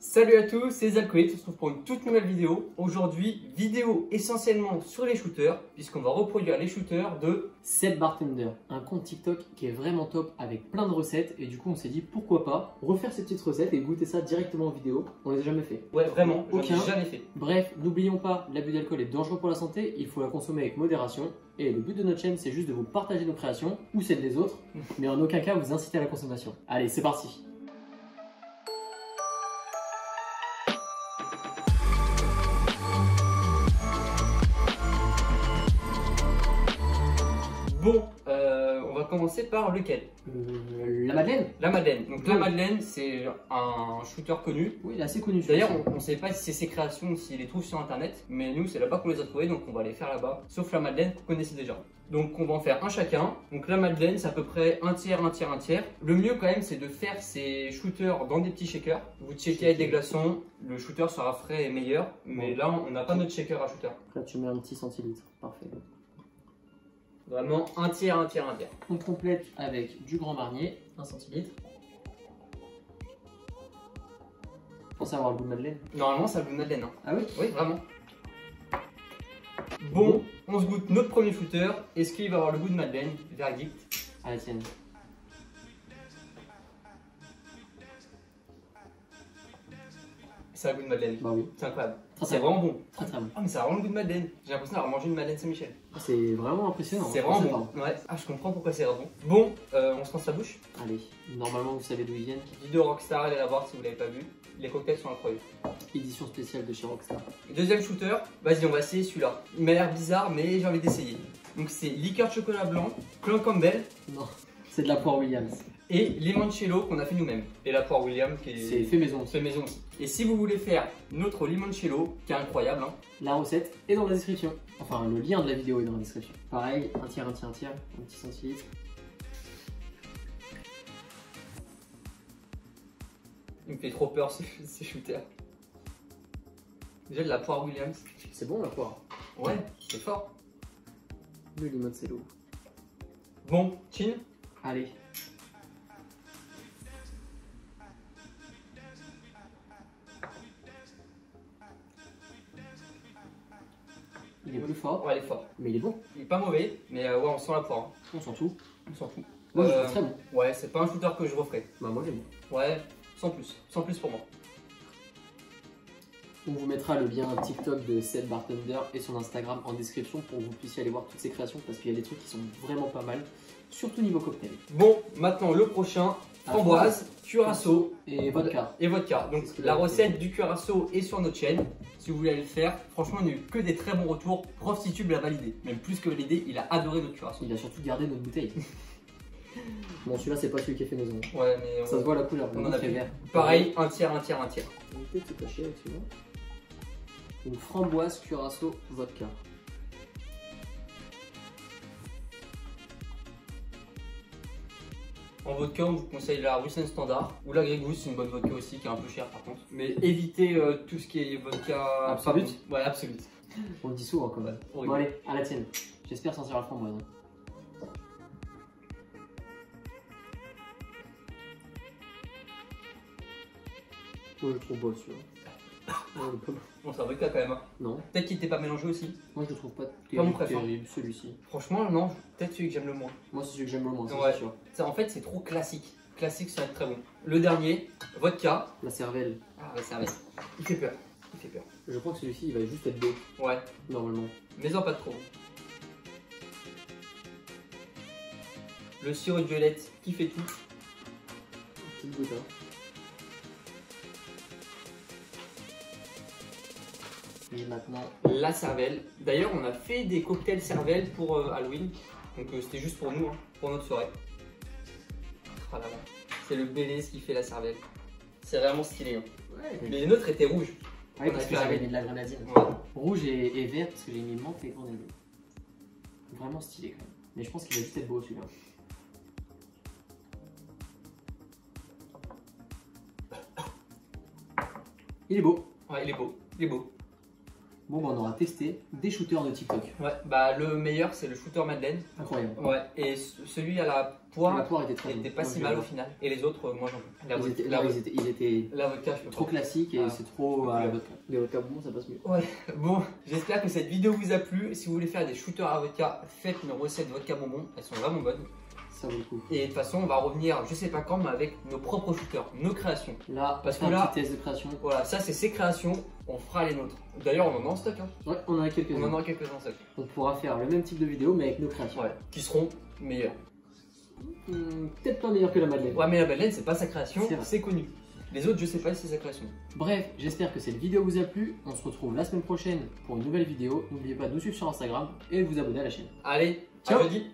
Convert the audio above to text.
Salut à tous, c'est Zalcoïd, on se retrouve pour une toute nouvelle vidéo. Aujourd'hui, vidéo essentiellement sur les shooters, puisqu'on va reproduire les shooters de Seth Bartender, un compte TikTok qui est vraiment top avec plein de recettes. Et du coup, on s'est dit pourquoi pas refaire ces petites recettes et goûter ça directement en vidéo. On les a jamais fait. Ouais, vraiment, j'en ai Aucun. jamais fait. Bref, n'oublions pas, l'abus d'alcool est dangereux pour la santé, il faut la consommer avec modération. Et le but de notre chaîne, c'est juste de vous partager nos créations ou celles des autres, mais en aucun cas vous inciter à la consommation. Allez, c'est parti. Bon, on va commencer par lequel? La Madeleine. La Madeleine. Donc la Madeleine, c'est un shooter connu. Oui, il est assez connu. D'ailleurs, on ne sait pas si c'est ses créations ou s'il les trouve sur internet, mais nous, c'est là-bas qu'on les a trouvés, donc on va les faire là-bas. Sauf la Madeleine, que vous connaissez déjà. Donc on va en faire un chacun. Donc la Madeleine, c'est à peu près un tiers, un tiers, un tiers. Le mieux quand même, c'est de faire ces shooters dans des petits shakers. Vous checkez avec des glaçons, le shooter sera frais et meilleur. Mais là, on n'a pas notre shaker à shooter. Là, tu mets un petit centilitre. Parfait. Vraiment un tiers, un tiers, un tiers. On complète avec du Grand Marnier, 1 centilitre. Pensez avoir le goût de Madeleine. Normalement, ça a le goût de Madeleine. Hein. Ah oui? Oui, vraiment. Bon, on se goûte notre premier shooter. Est-ce qu'il va avoir le goût de Madeleine? Verdict. À la tienne. Ça a le goût de Madeleine. Bah oui. C'est incroyable. Très, C'est très vraiment bon. Très très bon. Ah, mais ça a vraiment le goût de Madeleine. J'ai l'impression d'avoir mangé une Madeleine Saint-Michel. C'est vraiment impressionnant. C'est vraiment bon. Ouais. Ah, je comprends pourquoi c'est bon. Bon, on se lance la bouche. Allez, normalement vous savez d'où ils viennent. Vidéo Rockstar, allez la voir si vous l'avez pas vu. Les cocktails sont incroyables. Édition spéciale de chez Rockstar. Deuxième shooter, vas-y, on va essayer celui-là. Il m'a l'air bizarre, mais j'ai envie d'essayer. Donc c'est liqueur de chocolat blanc, Clan Campbell Non, c'est de la poire Williams. et limoncello qu'on a fait nous-mêmes. Et la poire William qui est C'est fait maison. fait maison aussi. Et si vous voulez faire notre limoncello, qui est incroyable, hein, La recette est dans la description. Enfin, le lien de la vidéo est dans la description. Pareil, un tiers, un tiers, un tiers, un petit centilitre. il me fait trop peur ces shooters. Déjà de la poire Williams. C'est bon la poire. Ouais, c'est fort. Le limoncello. Bon, chin. Allez. Il est plus fort, Ouais, il est fort. mais il est bon. Il est pas mauvais, mais ouais, on sent la poire. Hein. On s'en fout. On s'en fout. Moi, je trouve très bon. Ouais, c'est pas un shooter que je referai. Bah, moi, j'aime. Ouais, sans plus. Sans plus pour moi. On vous mettra le lien TikTok de Seth Bartender et son Instagram en description pour que vous puissiez aller voir toutes ses créations parce qu'il y a des trucs qui sont vraiment pas mal, surtout niveau cocktail. Bon, maintenant le prochain, framboise, curaçao Et vodka. et vodka. Donc C'est ce qu'il la a recette du curaçao est sur notre chaîne. Si vous voulez aller le faire, franchement, il n'y a eu que des très bons retours. Prof Titube l'a validé. Même plus que validé, il a adoré notre curaçao. Il a surtout gardé notre bouteille. Bon, celui-là, c'est pas celui qui est fait maison. Ouais, mais Ça se voit la couleur, on en a très plus. vert. Pareil, un tiers, un tiers, un tiers. On peut peut-être se cacher avec celui-là. Une framboise, curaçao, vodka. En vodka, on vous conseille la Russen Standard ou la Grey Goose, c'est une bonne vodka aussi qui est un peu chère par contre. Mais évitez tout ce qui est vodka. Absolute. Ouais, absolute. On le dit souvent quand même. Horrible. Bon, allez, à la tienne. J'espère sentir la framboise. Hein. Moi, je le trouve beau celui-là. Ouais, il est pas mal. Bon, c'est un vodka quand même. Hein. Non, Peut-être qu'il n'était pas mélangé aussi. moi je le trouve pas Pas mon terrible, préféré. terrible, celui-ci. Franchement, non, peut-être celui que j'aime le moins. Moi, c'est celui que j'aime le moins, ça, Ouais. c'est sûr. Ça, en fait, c'est trop classique. Classique, ça va être très bon. Le dernier, vodka. La cervelle. Ah, ouais, ça va. Il fait peur. Il fait peur. Je crois que celui-ci, il va juste être beau, Ouais, normalement. mais en pas trop. Le sirop de violette qui fait tout. Petite goutte, hein. Et maintenant, La cervelle. D'ailleurs, on a fait des cocktails cervelle pour Halloween. Donc, c'était juste pour nous, hein, pour notre soirée. Ah là là. C'est le Bélez qui fait la cervelle. C'est vraiment stylé. Hein. ouais, Mais les nôtres étaient rouges. ouais, parce a que fait j'avais avec. mis de la grenadine. Ouais. Rouge et vert parce que j'ai mis menthe et grenadine. Vraiment stylé quand même. Mais je pense qu'il va juste être beau celui-là. Il est beau. Ouais, il est beau. Il est beau. Bon, bah, on aura testé des shooters de TikTok. Ouais, bah le meilleur c'est le shooter Madeleine. Incroyable. Ouais, et celui à la poire, La poire était très était bon. pas Moi, si je mal l'ai au final. Et les autres, moi j'en veux. Ils étaient La vodka, je peux trop pas. classiques et Ah. c'est trop à la vodka. Les vodka bonbons, ça passe mieux. Ouais, bon, j'espère que cette vidéo vous a plu. Si vous voulez faire des shooters à vodka, faites une recette vodka bonbon, elles sont vraiment bonnes. Ça vaut le coup. Et de toute façon, on va revenir, je sais pas quand, mais avec nos propres shooters, nos créations. Là, Parce faire que un là- petit test de création. Voilà, ça c'est ses créations, on fera les nôtres. D'ailleurs, on en a en stock, hein. Ouais, on en a On en quelques-uns. aura quelques-uns en stock. On pourra faire le même type de vidéo mais avec nos créations. Ouais, qui seront meilleurs. Peut-être pas meilleur que la Madeleine. Ouais, mais la Madeleine, c'est pas sa création, C'est vrai. c'est connu. Les autres, je sais pas si c'est sa création. Bref, j'espère que cette vidéo vous a plu. On se retrouve la semaine prochaine pour une nouvelle vidéo. N'oubliez pas de nous suivre sur Instagram et de vous abonner à la chaîne. Allez, Ciao. à jeudi.